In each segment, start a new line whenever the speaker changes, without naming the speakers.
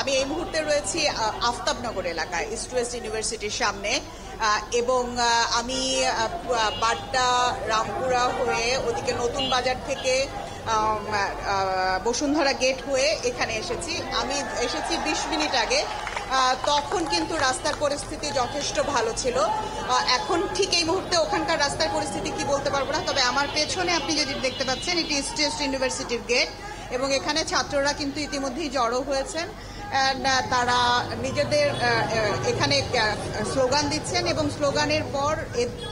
আমি এই মুহূর্তে রয়েছি আফতাবনগর এলাকায়, ইস্ট ওয়েস্ট ইউনিভার্সিটির সামনে, এবং আমি বাড্ডা রামপুরা হয়ে ওদিকে নতুন বাজার থেকে বসুন্ধরা গেট হয়ে এখানে এসেছি। আমি এসেছি 20 মিনিট আগে। তখন কিন্তু রাস্তার পরিস্থিতি যথেষ্ট ভালো ছিল। এখন ঠিক এই মুহূর্তে ওখানকার রাস্তার পরিস্থিতি কি বলতে পারবো না, তবে আমার পেছনে আপনি যদি দেখতে পাচ্ছেন এটি ইস্ট ওয়েস্ট ইউনিভার্সিটির গেট, এবং এখানে ছাত্ররা কিন্তু ইতিমধ্যেই জড়ো হয়েছেন। তারা নিজেদের এখানে স্লোগান দিচ্ছেন, এবং স্লোগানের পর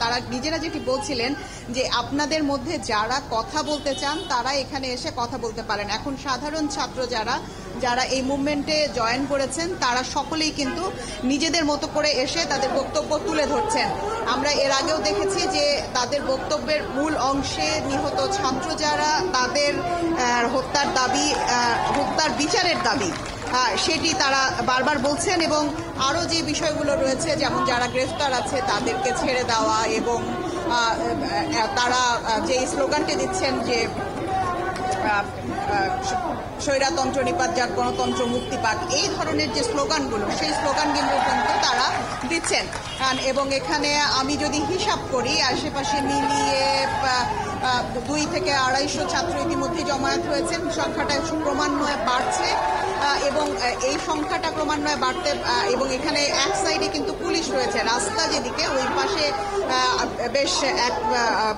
তারা নিজেরা যেটি বলছিলেন যে আপনাদের মধ্যে যারা কথা বলতে চান তারা এখানে এসে কথা বলতে পারেন। এখন সাধারণ ছাত্র যারা এই মুভমেন্টে জয়েন করেছেন তারা সকলেই কিন্তু নিজেদের মতো করে এসে তাদের বক্তব্য তুলে ধরছেন। আমরা এর আগেও দেখেছি যে তাদের বক্তব্যের মূল অংশে নিহত ছাত্র যারা, তাদের হত্যার বিচারের দাবি সেটি তারা বারবার বলছেন, এবং আরও যে বিষয়গুলো রয়েছে যেমন যারা গ্রেফতার আছে তাদেরকে ছেড়ে দেওয়া, এবং তারা যে স্লোগানটি দিচ্ছেন যে স্বৈরতন্ত্র নিপাত যাক, গণতন্ত্র মুক্তি পাক, এই ধরনের যে স্লোগানগুলো সেই স্লোগানগুলো কিন্তু তারা দিচ্ছেন। এবং এখানে আমি যদি হিসাব করি আশেপাশে মিলিয়ে 2 থেকে 250 ছাত্র ইতিমধ্যে জমায়েত হয়েছেন। সংখ্যাটা ক্রমান্বয়ে বাড়ছে, এবং এই সংখ্যাটা ক্রমান্বয়ে বাড়তে, এবং এখানে এক সাইডে কিন্তু পুলিশ রয়েছে, রাস্তা যেদিকে ওই পাশে বেশ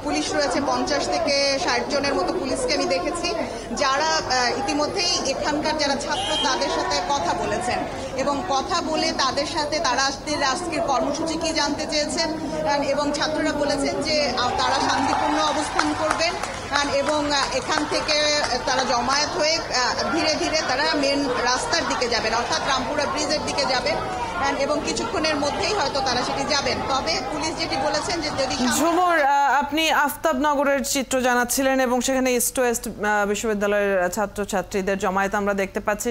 পুলিশ রয়েছে, 50 থেকে 60 জনের মতো পুলিশকে আমি দেখেছি, যারা ইতিমধ্যেই এখানকার যারা ছাত্র তাদের সাথে কথা বলেছেন, এবং কথা বলে তাদের সাথে তারা আজকের কর্মসূচি কি জানতে চেয়েছেন, এবং ছাত্ররা বলেছেন যে তারা শান্তিপূর্ণ অবস্থান করবেন, এবং এখান থেকে তারা জমায়েত হয়ে ধীরে ধীরে তারা মেন রাস্তার দিকে যাবেন, অর্থাৎ রামপুরা ব্রিজের দিকে যাবেন, এবং কিছুক্ষণের মধ্যেই হয়তো তারা সেটি যাবেন। তবে পুলিশ যেটি বলেছেন যে যদি
ঝুমুর, আপনি আফতাবনগরের চিত্র জানাচ্ছিলেন, এবং সেখানে ইস্ট ওয়েস্ট বিশ্ববিদ্যালয়ের ছাত্রছাত্রীদের জমায়েত আমরা দেখতে পাচ্ছি।